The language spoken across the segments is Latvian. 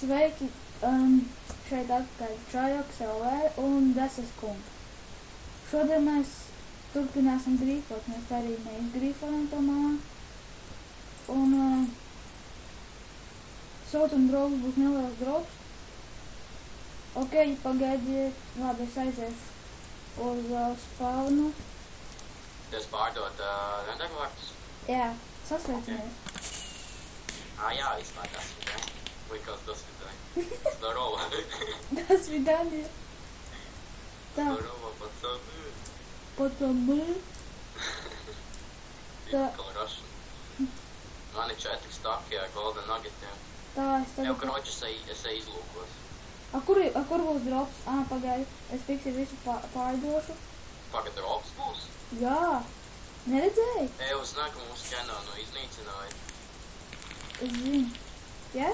Sveiki, šeit atpakaļ Čajoks LV un Deses kungs. Šodien mēs turpināsim grīfot, mēs arī neizgrīfojam to malā. Un sūtuma drops būs neliels drops. Ok, pagaidiet, labi, es aiziešu uz spawnu. Jūs pārdot rendervārtus? Jā, sasveicinies. Jā, izslēgās vidē. Likās das vidē. Здорово. До свидания. Так. Здорово, пацаны. Пацаны. Typical Russian. Man ir 4 staki ar golden nuggetiem. Tā, es Jau, tagad... kroķi, es izlūkos. Kur būs drops? Pagaidi, es fiksi visu pārdošu. Pagad drops būs? Jā, neredzēji? Es zinu, ka mūsu ķenonu iznīcināja. Es zinu. Jā?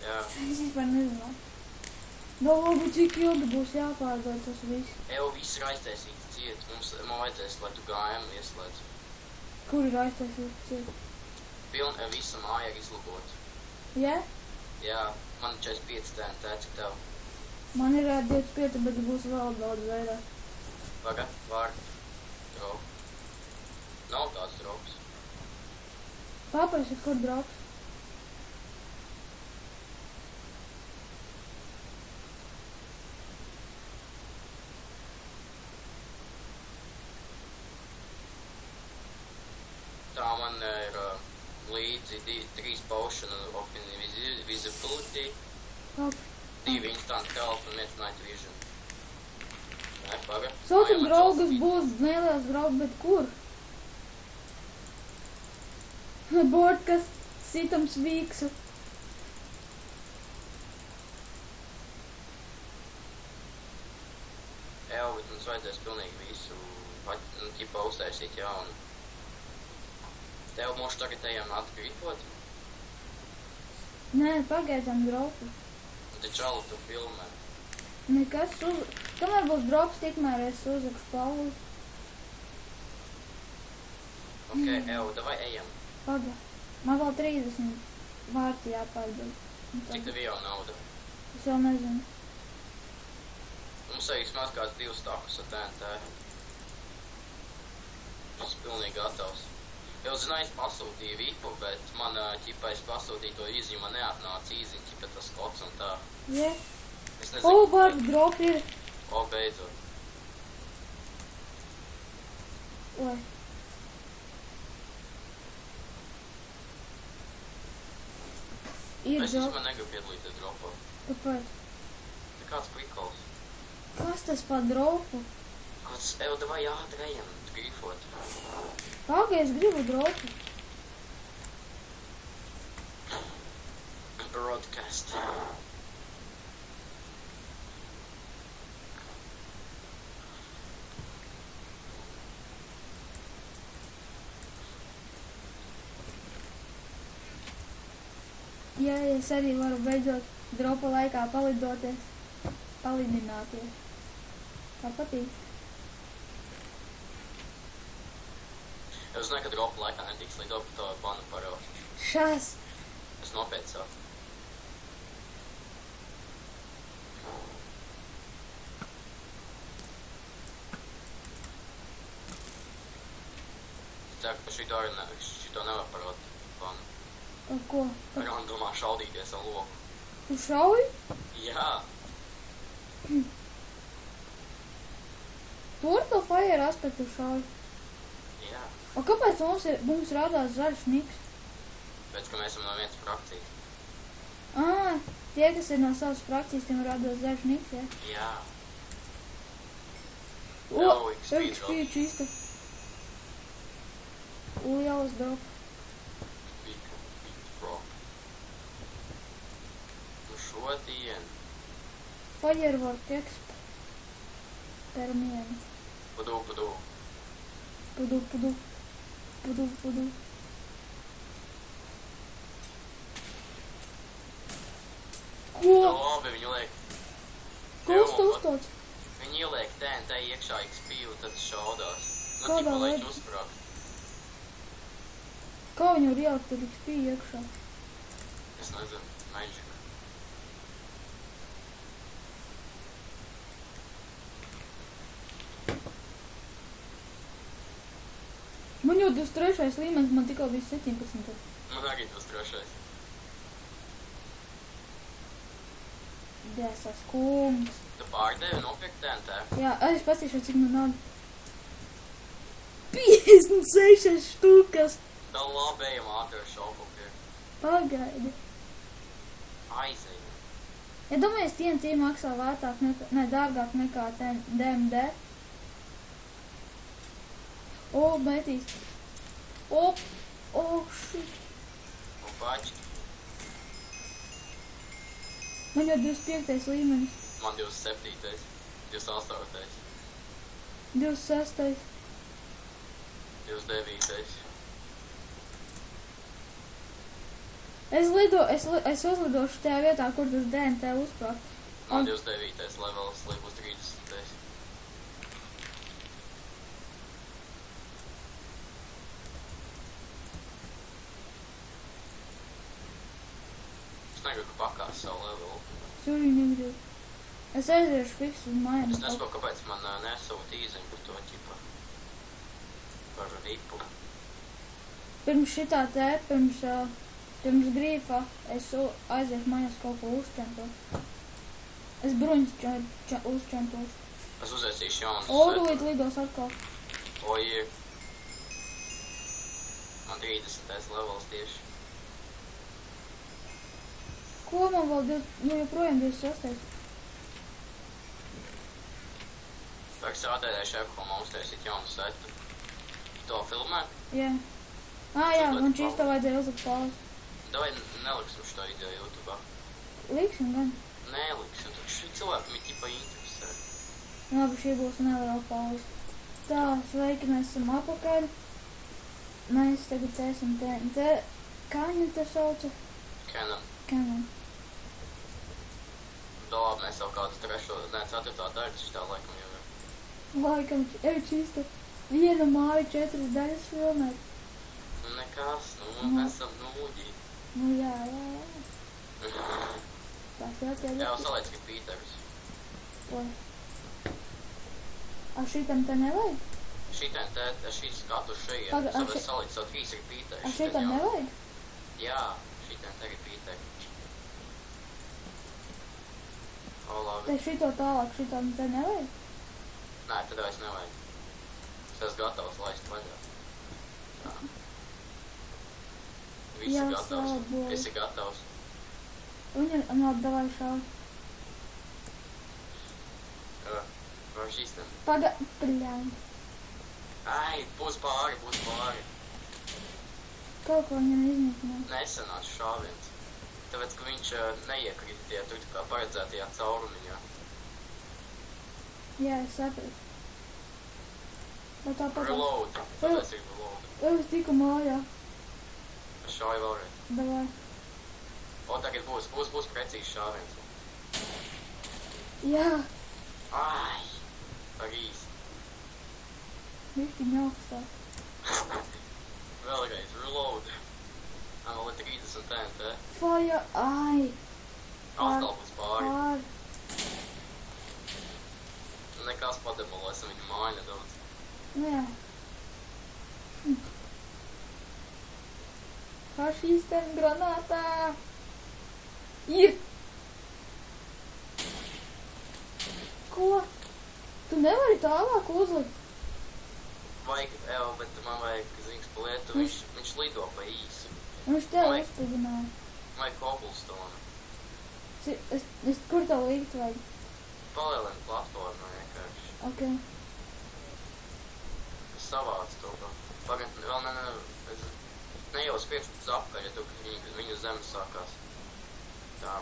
Jā. Es vispār nezinu. No labi, cik ilgi būs jāpārdod tas viss? Viss ir aiztaisīts ciet. Man vajadzēs, lai tu gājam ieslēdz. Kur ir aiztaisīts ciet? Visa māja ir izlabota. Jā? Jā, man ir 45 TNT, cik tev? Man ir 25, bet būs vēl daudz vairāk. Pagad, vārdu. Drop. Nav tāds drops. Paprasi, kur drops? Tā man ir līdzi 3 potion of invisibility, 2 instant health un 1 night vision. Nē, pagad. Sūtuma draugas būs neliels draugs, bet kur? Bordkas sitam svīksu. Bet mums vajadzēs pilnīgi visu, ķipa uztaisīt jaunu. Tev mūšu tagad ejam atgrīpot? Nē, pagaidām dropu. Te čalu tu filmē. Nekas Kamēr būs drops, tikmēr es uzrakšu Paulu. Ok, davai ejam. Paga. Man vēl 30 vārti jāpārdod. Cik tev jau nauda? Es vēl nezinu. Mums arī vismaz kāds 2 stakus ar TNT. Tas pilnīgi gatavs. Jau zināju, es pasūtīju vipu, bet man, ķipa, es pasūtīju to īziņu, man neatnāca īziņu, ķipa, tas kods un tā. Jā. Es nezinu, Barbi, drop ir. Beidzot. Oi. Ir Es drop. vispār negribu piedalīties dropā. Kāpēc? Tā kāds prikols. Kas tas pa dropu? Kāds, davai ātri ejam, grīfot. Paga, es gribu dropu. Broadcast. Jā, es arī varu beidzot dropa laikā palidināties. Tā patīk. Es zinu, ka dropa laikā netiks lidot par to banu paraušu. Šās. Es nopietni saku. Es ceru, ka šito nevar parot banu. Ar ko? Randomā šaudīties ar loku. Tu šauji? Jā. Tu ar to fire aspektu šauji? Jā. O kāpēc mums rādās zaļš niks? Pēc, ka mēs esam no vienas frakcijas. Tie, kas ir no savas frakcijas, tiem rādās zaļš niks, jā? Jā. XP čista. Lielas drop. Big drop. Nu šodien. Firework exp. Permienu. Pudu. Pudu. Ko? Labi, viņi liek. Ko tu uztoc? Viņi ieliek TNT iekšā XP un tad šaudās. Kādā ķipa, lai veidā? uzsprāgt. Kā viņi var ielikt tur XP iekšā? Es nezinu, magic. Man jau 23. līmenis, man tikko bija 17. Man arī 23. Dēsas kungs. Tu pārdevi nopirkt TNT? Jā, es pasīšu, cik man nauda. 56 štukas. Tā labi ejam ātri ar šopu pie. Pagaidi. Aizej. Ja domājies, TNT maksā vērtāk nekā, ne, dārgāk nekā DMD. O, metīs. O, shit. Un pači. Man jau 25. līmenis. Man 27. 28. 26. 29. Es uzlidošu tajā vietā, kur tas DNT uzprāt. Man 29. levels, lai būs 30. Es negribu pakās savu levelu. Es arī negribu. Es aiziešu fiks uz mājām. Es nesaprotu, kāpēc man nesūta īziņu par to ķipa. Par vipu. Pirms šitā te, pirms grīfa, es aiziešu mājās kaut ko uzčentot. Es bruņas uzčentošu. Es uzēsīšu jaunu Odulīt lidos atkal. O, ir. Man 30. levels tieši. Ko man vēl joprojām 26. Vajag strādājai šefkomā uztaisīt jaunu setu. To filmē? Jā. Jā, man šīs to vajadzēja uzlikt pauzi. Davai neliksim šo ideju YouTube'ā. Liksim gan. Neliksim, šī cilvēki viņi tipa interesē. Labi, šī būs neliela pauze. Tā, sveiki, mēs esam apakaļ. Mēs tagad esam te, kā viņi te sauca? Canon. Labi, mēs jau kādu 4. daļu šitā laikam jau ir. Laikam, čista. Viena māja 4 daļas filmēt. Nekas, mēs esam nūģi. Nu jā. Tas jau tie Jā, salaic, ka Pīters. Ko? Šitam te nevajag? Šīs skatu šeit. Salaic, savu 3 ir Pīters. Šitam nevajag? Jā, šitam te ir Pīters. O, labi. Te šito tālāk, šitam te nevajag? Nē, tad vairs nevajag. Es esmu gatavs laist vaļā. Tā. Viss ir gatavs. Viss ir gatavs. Un atdavai šādi. Var šīs ten? Pļāņ. Ai, būs pāri. Kaut ko viņam iznīcināt. Nesanāc šāviens. Tāpēc, ka viņš neiekrita tie tur kā paredzētajā caurumiņā. Jā, es sapratu. Bet tāpat... Reload. Tāpēc ir reload. Es tiku mājā. Es šauju vēlreiz. Davai. O, tagad būs precīzi šāviens. Jā. Ai, par īsti. Višķi ņaukstāk. Vēlreiz, reload. Vēl ir 30 TNT. Fire, ai. Atkal būs pāri. Pāri. Nekas pademolēsim viņu māju nedaudz. Jā. Kā šīs ten granātā? Ir. Ko? Tu nevari tālāk uzlikt? Vajag, bet man vajag zinks pa lietu, viņš lido pa īsi. Viņš tev uzstādināja. Vajag cobblestone. Kur tev likt vajag? Palielina platformu vienkārši. Ok. Es savācu to kā. Pagad, vēl ne jau skriet uz apkaļ, ja tu viņu zemes sākās. Tā.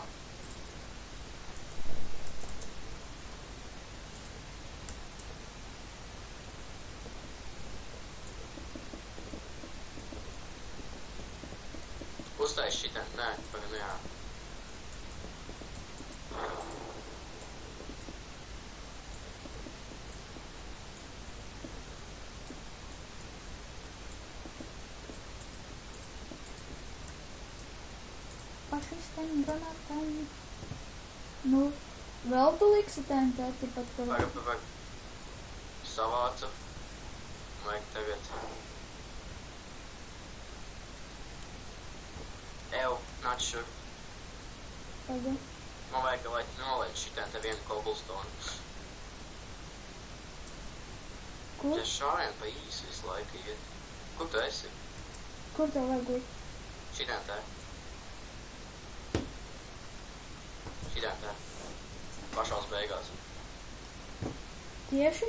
Uztais šitā, nē, pagad, jā. Šis ten granātājiem. Nu, vēl tu liksi TNT, tipat tur. Pagad. Savācu. Vajag tagad. Ew, nāc šur. Paga. Man vajag, lai tu nolaid šitien te vienu cobblestone. Kur? Te šājien pa īsi visu laiku iet. Kur tu esi? Kur tev vajag būt? Šitien te. Šitien te. Pašās beigās. Tieši?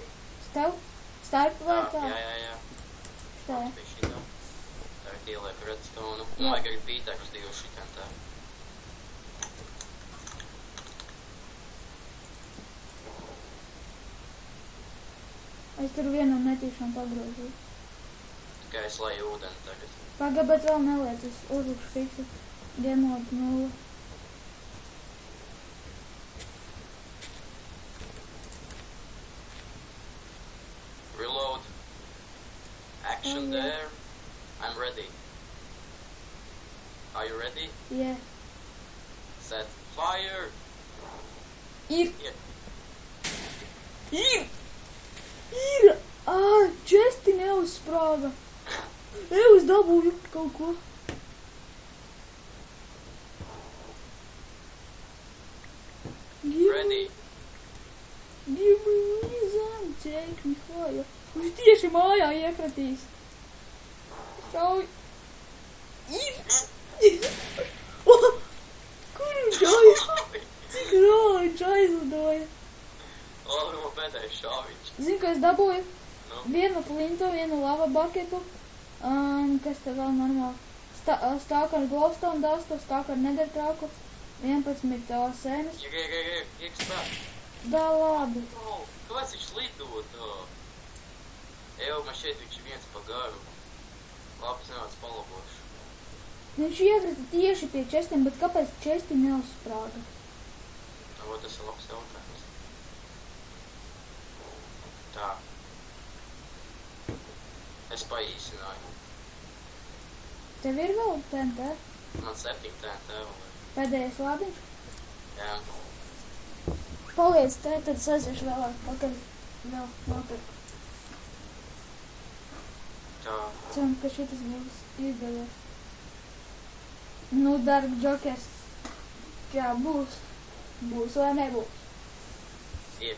Starp vai tā? Jā. Tā. Pie šitā. Tagad ielieku redstone. Jā. Man vajag arī pītēkus divus šitien te. Es tur vienam netīšām pagrozīju. Tikai es leju ūdeni tagad. Paga, bet vēl neliec, es uzlikšu fiksu. Genot 0. Reload. Action Oh, yeah. there. I'm ready. Are you ready? Yeah. Set fire. Ir! Here. Ir! Ir! Česti neuzsprāga. Es dabūju kaut ko. Ready. Give me reason, take me higher. Viņš tieši mājā iekratīs. Šauj. Ir! Kur viņš šauj? Cik rāli viņš aizlidoja? Labi, man pēdējais šāviņš. Zini, ko es dabūju? Nu, Vienu flintu, vienu lava baketu. Kas te vēl normāli? Stāku ar glowstone dastu, stāku ar nethertrauku. 11 sēnes. Iekspēt. Da labi. Kāpēc viņš lidot? Ew, man šeit viņš ir viens pa garu. Labi, es nenāc palabošu. Viņš iekrita tieši pie čestiem, bet kāpēc česti neuzsprāga? O, tas ir labs jautājums. Tā. Es paīsināju. Tev ir vēl TNT? Man 7 TNT vēl ir. Pēdējais lādiņš? Jā. Paliec te, tad es aiziešu vēlāk pakaļ. Vēl nopirku. Tā. Ceram, ka šitas būs izdevies. Nu, darba džokers. Kā būs? Būs vai nebūs? Ir.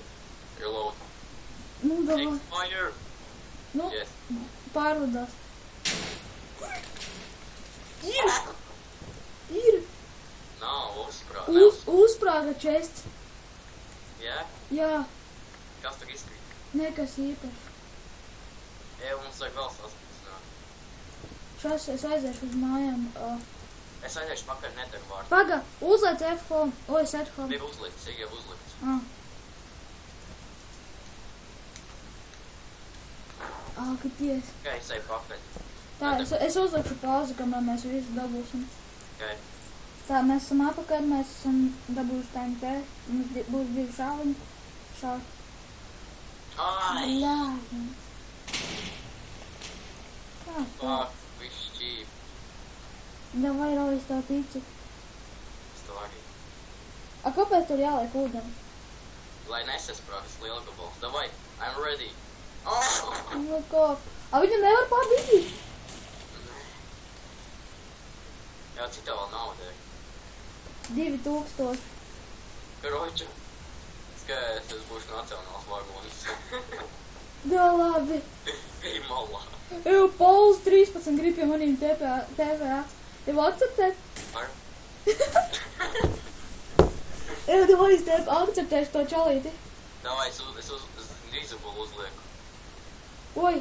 Reload. Nu, davai. Take fire. Nu, Yes. pārlidās. Ir! Ir! Nav uzsprāt. Uzsprāga čests. Jā? Jā, Kas tur izkrīt? nekas īpašs. Ew, mums vajag vēl saspīcināt. Šos es aiziešu uz mājām. Es aiziešu pakaļ neteru vārdu. Paga, uzlaic F-home. Oi, set home. Ir uzlikts, ir jau uzlikts. Ka ties. Tikai es eju pakaļ. Tā, es uzlikšu pauzi, kamēr mēs visu dabūsim. Tikai. Tā, mēs esam apakaļ, mēs esam dabūjuši TNT. Mums būs 2 šāviņi. Šāvi. Ai! Lāviņi. Kā tā? Fuck, viss šķīp. Davai, Rovi, es tev ticu. Es tev arī. Kāpēc tur jāliek ūdeni? Lai nesasprāgas liela gabals. Davai, I'm ready. Oh! Nu, ko? Viņu nevar pārbīdīt? Jā, cik tev vēl nauda ir? 2000. Karoča. Skaties, es būšu nacionāls vagonis. Da, labi. Ej malā. Eju, Pauls 13 grib pie manīm TVA. Tev akceptēt? Ar? Eju, tev es tev akceptēšu to čalīti. Davai, es invisible uzlieku. Oi,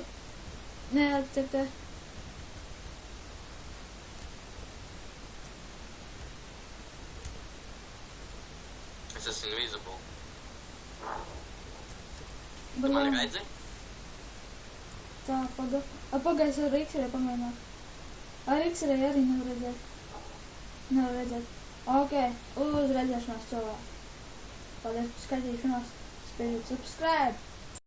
neakceptē. Es esmu invisible. Tu Blā. mani redzi? Tā, paga. Paga, es ar X-ray pamēģināt. Ar X-ray arī nevar redzēt. Nevar redzēt. Ok, uz redzēšanās cilvēku. Paldies par skatīšanos. Spēļot subscribe.